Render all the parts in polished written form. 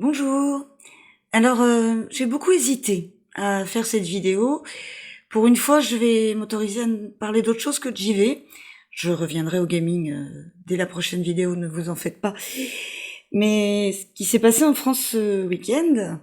Bonjour. Alors, j'ai beaucoup hésité à faire cette vidéo. Pour une fois, je vais m'autoriser à ne parler d'autre chose que de JV. Je reviendrai au gaming dès la prochaine vidéo, ne vous en faites pas. Mais ce qui s'est passé en France ce week-end,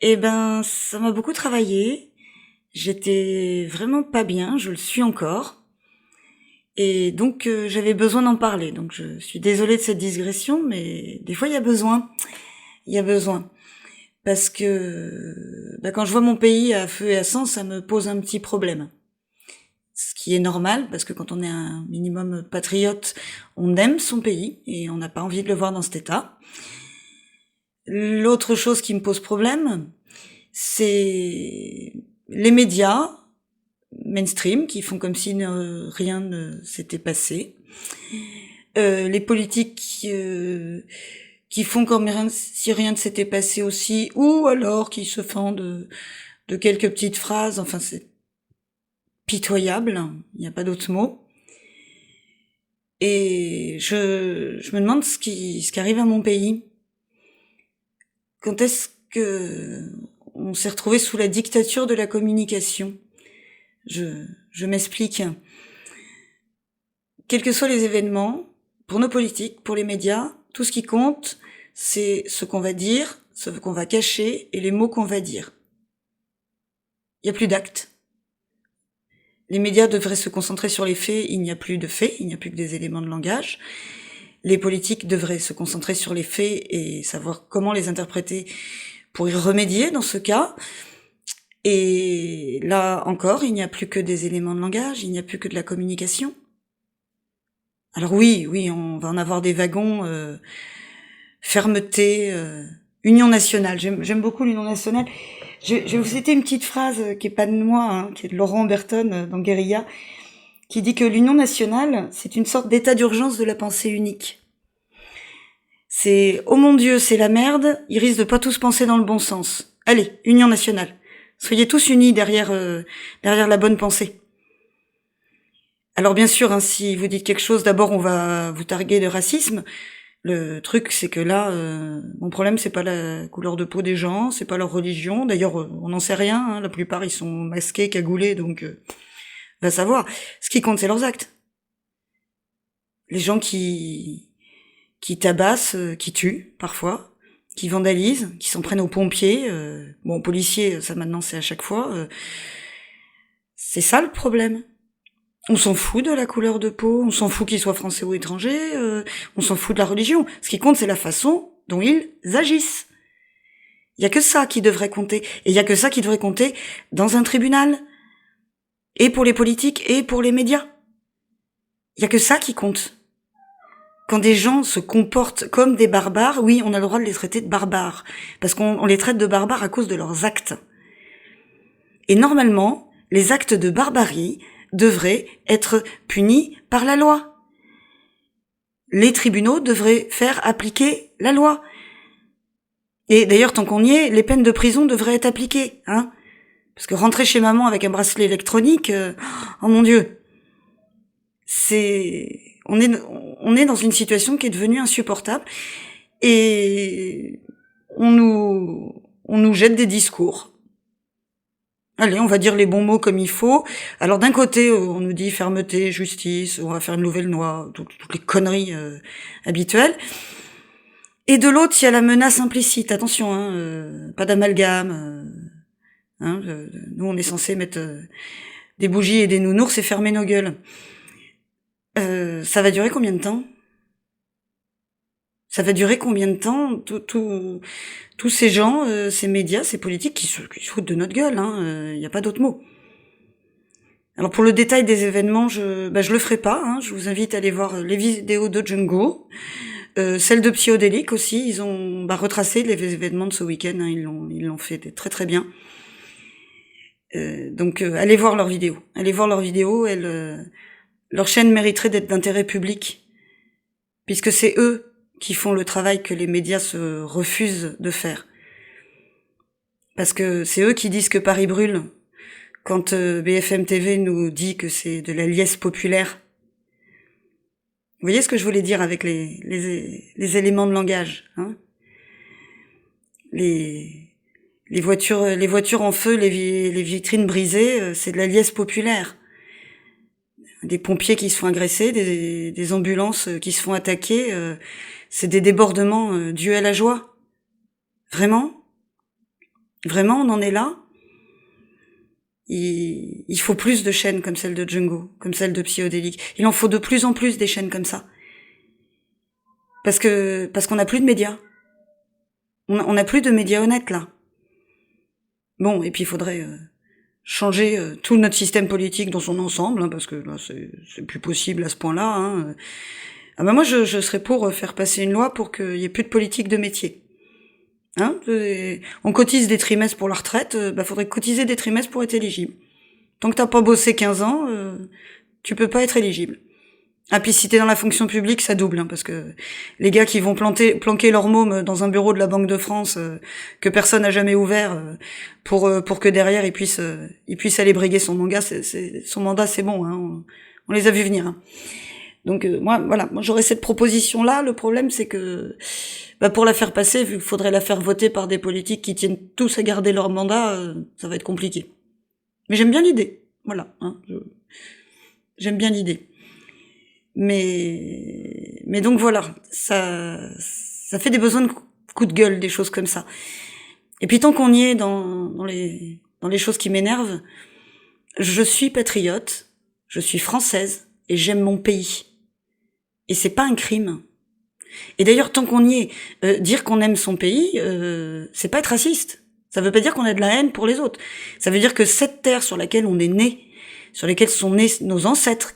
ça m'a beaucoup travaillé. J'étais vraiment pas bien, je le suis encore. Et donc, j'avais besoin d'en parler. Donc, je suis désolée de cette digression, mais des fois, il y a besoin. Il y a besoin. Parce que quand je vois mon pays à feu et à sang, ça me pose un petit problème. Ce qui est normal, parce que quand on est un minimum patriote, on aime son pays et on n'a pas envie de le voir dans cet état. L'autre chose qui me pose problème, c'est les médias mainstream qui font comme si rien ne s'était passé. Les politiques qui font comme si rien ne s'était passé aussi, ou alors qui se font de quelques petites phrases. Enfin, c'est pitoyable, il n'y a pas d'autre mot. Et je me demande ce qui arrive à mon pays. Quand est-ce que on s'est retrouvé sous la dictature de la communication? Je m'explique. Quels que soient les événements, pour nos politiques, pour les médias, tout ce qui compte, c'est ce qu'on va dire, ce qu'on va cacher et les mots qu'on va dire. Il n'y a plus d'actes. Les médias devraient se concentrer sur les faits, il n'y a plus de faits, il n'y a plus que des éléments de langage. Les politiques devraient se concentrer sur les faits et savoir comment les interpréter pour y remédier dans ce cas. Et là encore, il n'y a plus que des éléments de langage, il n'y a plus que de la communication. Alors oui, on va en avoir des wagons, fermeté, union nationale. J'aime beaucoup l'union nationale. Je vais vous citer une petite phrase qui est pas de moi, hein, qui est de Laurent Berton dans Guérilla, qui dit que l'union nationale, c'est une sorte d'état d'urgence de la pensée unique. C'est « Oh mon Dieu, c'est la merde, ils risquent de pas tous penser dans le bon sens. Allez, union nationale. Soyez tous unis derrière la bonne pensée. » Alors bien sûr, hein, si vous dites quelque chose, d'abord on va vous targuer de racisme. Le truc, c'est que là, mon problème, c'est pas la couleur de peau des gens, c'est pas leur religion. D'ailleurs, on n'en sait rien. Hein, la plupart, ils sont masqués, cagoulés, donc va savoir. Ce qui compte, c'est leurs actes. Les gens qui tabassent, qui tuent parfois, qui vandalisent, qui s'en prennent aux pompiers. Aux policiers, ça maintenant, c'est à chaque fois. C'est ça le problème. On s'en fout de la couleur de peau, on s'en fout qu'ils soient français ou étrangers, on s'en fout de la religion. Ce qui compte, c'est la façon dont ils agissent. Il y a que ça qui devrait compter. Et il y a que ça qui devrait compter dans un tribunal. Et pour les politiques, et pour les médias. Il y a que ça qui compte. Quand des gens se comportent comme des barbares, oui, on a le droit de les traiter de barbares. Parce qu'on les traite de barbares à cause de leurs actes. Et normalement, les actes de barbarie devraient être punis par la loi. Les tribunaux devraient faire appliquer la loi. Et d'ailleurs, tant qu'on y est, les peines de prison devraient être appliquées, hein. Parce que rentrer chez maman avec un bracelet électronique, oh mon Dieu, on est dans une situation qui est devenue insupportable et on nous jette des discours. Allez, on va dire les bons mots comme il faut. Alors d'un côté, on nous dit fermeté, justice, on va faire une nouvelle loi, toutes les conneries habituelles. Et de l'autre, il y a la menace implicite. Attention, hein, pas d'amalgame. Nous, on est censé mettre des bougies et des nounours et fermer nos gueules. Ça va durer combien de temps ? Ça va durer combien de temps, tous ces gens, ces médias, ces politiques qui se foutent de notre gueule, hein, y a pas d'autre mot. Alors pour le détail des événements, je le ferai pas, hein, je vous invite à aller voir les vidéos de Django, celles de Psyodélique aussi, ils ont retracé les événements de ce week-end, hein, ils l'ont fait très très bien. Donc allez voir leurs vidéos, leur chaîne mériterait d'être d'intérêt public, puisque c'est eux qui font le travail que les médias se refusent de faire. Parce que c'est eux qui disent que Paris brûle, quand BFM TV nous dit que c'est de la liesse populaire. Vous voyez ce que je voulais dire avec les éléments de langage, hein ? les voitures en feu, les vitrines brisées, c'est de la liesse populaire. Des pompiers qui se font agresser, des ambulances qui se font attaquer, c'est des débordements dus à la joie. Vraiment, vraiment, on en est là. Il faut plus de chaînes comme celle de Django, comme celle de Psychodélique. Il en faut de plus en plus des chaînes comme ça. Parce qu'on n'a plus de médias. On n'a plus de médias honnêtes, là. Bon, et puis il faudrait changer tout notre système politique dans son ensemble, hein, parce que là, c'est plus possible à ce point-là. Hein. Ah ben moi, je serais pour faire passer une loi pour qu'il y ait plus de politique de métier. Hein, on cotise des trimestres pour la retraite, faudrait cotiser des trimestres pour être éligible. Tant que t'as pas bossé 15 ans, tu peux pas être éligible. Ah, puis si t'es dans la fonction publique, ça double, hein, parce que les gars qui vont planquer leur môme dans un bureau de la Banque de France que personne n'a jamais ouvert pour que derrière il puisse aller briguer son mandat, son mandat, c'est bon, hein, on les a vus venir. Hein. Donc moi j'aurais cette proposition là. Le problème c'est que pour la faire passer, vu qu'il faudrait la faire voter par des politiques qui tiennent tous à garder leur mandat, ça va être compliqué. Mais j'aime bien l'idée, voilà. Hein, j'aime bien l'idée. Mais donc voilà, ça fait des besoins de coups de gueule, des choses comme ça. Et puis tant qu'on y est dans les choses qui m'énervent, je suis patriote, je suis française et j'aime mon pays. Et c'est pas un crime. Et d'ailleurs, tant qu'on y est, dire qu'on aime son pays, c'est pas être raciste. Ça veut pas dire qu'on a de la haine pour les autres. Ça veut dire que cette terre sur laquelle on est né, sur laquelle sont nés nos ancêtres,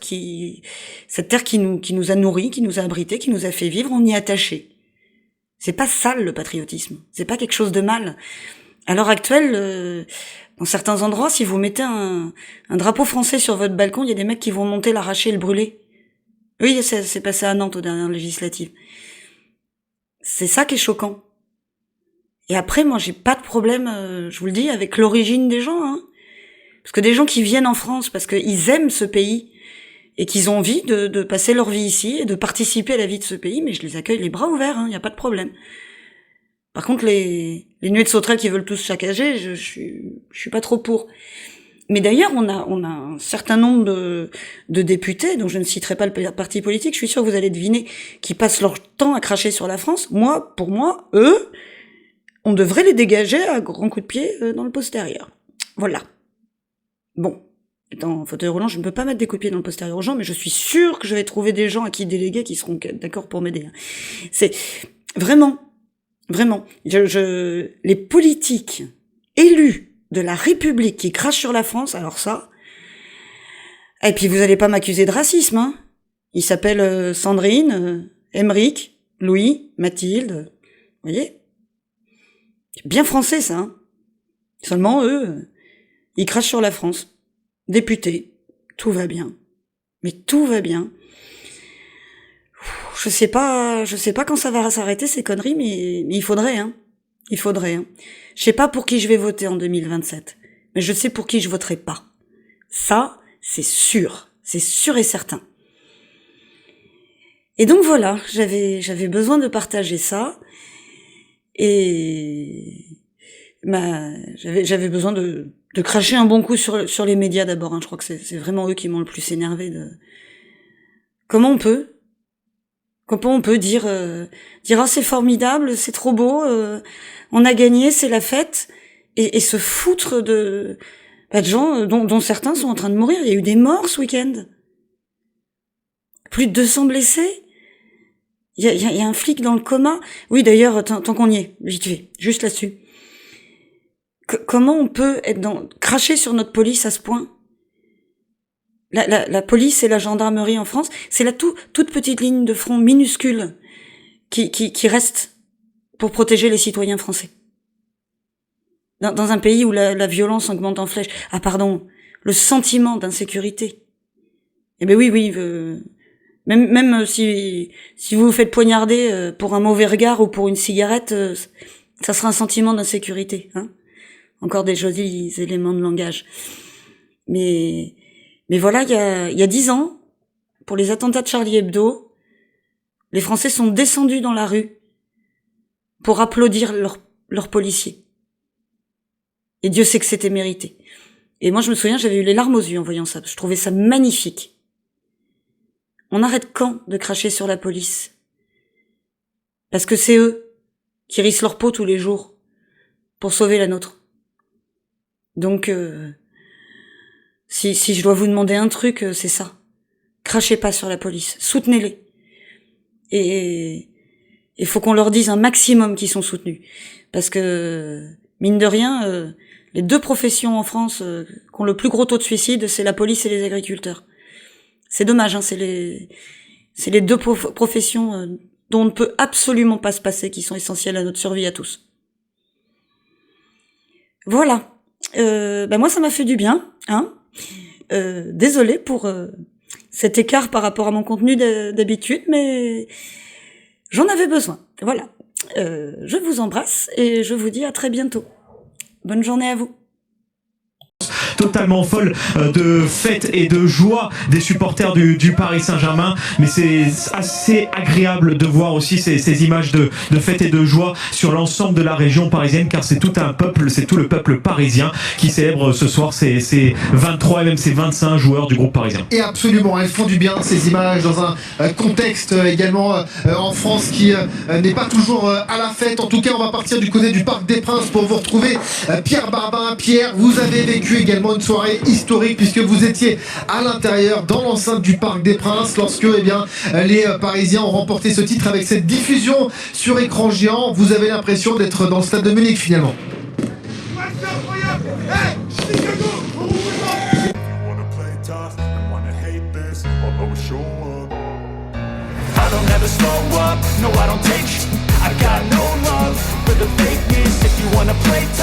cette terre qui nous a nourris, qui nous a abrités, qui nous a fait vivre, on y est attaché. C'est pas sale le patriotisme. C'est pas quelque chose de mal. À l'heure actuelle, dans certains endroits, si vous mettez un drapeau français sur votre balcon, il y a des mecs qui vont monter, l'arracher et le brûler. Oui, c'est passé à Nantes aux dernières législatives. C'est ça qui est choquant. Et après, moi, j'ai pas de problème, je vous le dis, avec l'origine des gens, hein. Parce que des gens qui viennent en France parce qu'ils aiment ce pays et qu'ils ont envie de passer leur vie ici et de participer à la vie de ce pays, mais je les accueille les bras ouverts, hein, y a pas de problème. Par contre, les nuées de sauterelles qui veulent tous saccager, je suis pas trop pour. Mais d'ailleurs, on a un certain nombre de députés, dont je ne citerai pas le parti politique, je suis sûre que vous allez deviner, qui passent leur temps à cracher sur la France. Pour moi, eux, on devrait les dégager à grands coups de pied dans le postérieur. Voilà. Bon, étant en fauteuil roulant, je ne peux pas mettre des coups de pied dans le postérieur aux gens, mais je suis sûre que je vais trouver des gens à qui déléguer qui seront d'accord pour m'aider. C'est vraiment, les politiques élus de la République qui crachent sur la France, alors ça... Et puis vous allez pas m'accuser de racisme, hein. Ils s'appellent Sandrine, Émeric, Louis, Mathilde, vous voyez? C'est bien français, ça, hein. Seulement, eux, ils crachent sur la France. Députés, tout va bien. Mais tout va bien. Je sais pas quand ça va s'arrêter, ces conneries, mais il faudrait, hein. Il faudrait, hein. Je sais pas pour qui je vais voter en 2027, mais je sais pour qui je voterai pas. Ça, c'est sûr et certain. Et donc voilà, j'avais besoin de partager ça, et j'avais besoin de cracher un bon coup sur les médias d'abord, hein. Je crois que c'est vraiment eux qui m'ont le plus énervé. Comment on peut dire ah c'est formidable, c'est trop beau, on a gagné, c'est la fête, et se foutre de gens dont certains sont en train de mourir. Il y a eu des morts ce week-end, plus de 200 blessés. Il y a un flic dans le coma. Oui, d'ailleurs, tant qu'on y est, vite fait, juste là-dessus. Comment on peut cracher sur notre police à ce point? La police et la gendarmerie en France, c'est la toute petite ligne de front minuscule qui reste pour protéger les citoyens français. Dans un pays où la violence augmente en flèche. Ah pardon, le sentiment d'insécurité. Eh ben oui, même si vous vous faites poignarder pour un mauvais regard ou pour une cigarette, ça sera un sentiment d'insécurité, hein. Encore des jolis éléments de langage. Mais voilà, il y a 10 ans, pour les attentats de Charlie Hebdo, les Français sont descendus dans la rue pour applaudir leurs policiers. Et Dieu sait que c'était mérité. Et moi, je me souviens, j'avais eu les larmes aux yeux en voyant ça. Je trouvais ça magnifique. On arrête quand de cracher sur la police? Parce que c'est eux qui risquent leur peau tous les jours pour sauver la nôtre. Donc, si je dois vous demander un truc, c'est ça. Crachez pas sur la police. Soutenez-les. Et il faut qu'on leur dise un maximum qu'ils sont soutenus. Parce que, mine de rien, les deux professions en France qui ont le plus gros taux de suicide, c'est la police et les agriculteurs. C'est dommage, hein, c'est les deux professions dont on ne peut absolument pas se passer, qui sont essentielles à notre survie à tous. Voilà. Moi, ça m'a fait du bien, hein. Désolée pour cet écart par rapport à mon contenu d'habitude, mais j'en avais besoin. Voilà. Je vous embrasse et je vous dis à très bientôt. Bonne journée à vous. Totalement folle de fête et de joie des supporters du Paris Saint-Germain, mais c'est assez agréable de voir aussi ces images de fête et de joie sur l'ensemble de la région parisienne, car c'est tout un peuple, c'est tout le peuple parisien qui célèbre ce soir ces 23 et même ces 25 joueurs du groupe parisien. Et absolument, elles font du bien ces images dans un contexte également en France qui n'est pas toujours à la fête. En tout cas, on va partir du côté du Parc des Princes pour vous retrouver Pierre Barbin. Pierre, vous avez vécu également une soirée historique puisque vous étiez à l'intérieur dans l'enceinte du Parc des Princes lorsque les Parisiens ont remporté ce titre avec cette diffusion sur écran géant. Vous avez l'impression d'être dans le stade de Munich finalement. I don't ever slow up, no I don't take sh- I got no love for the fakeness. If you wanna play tough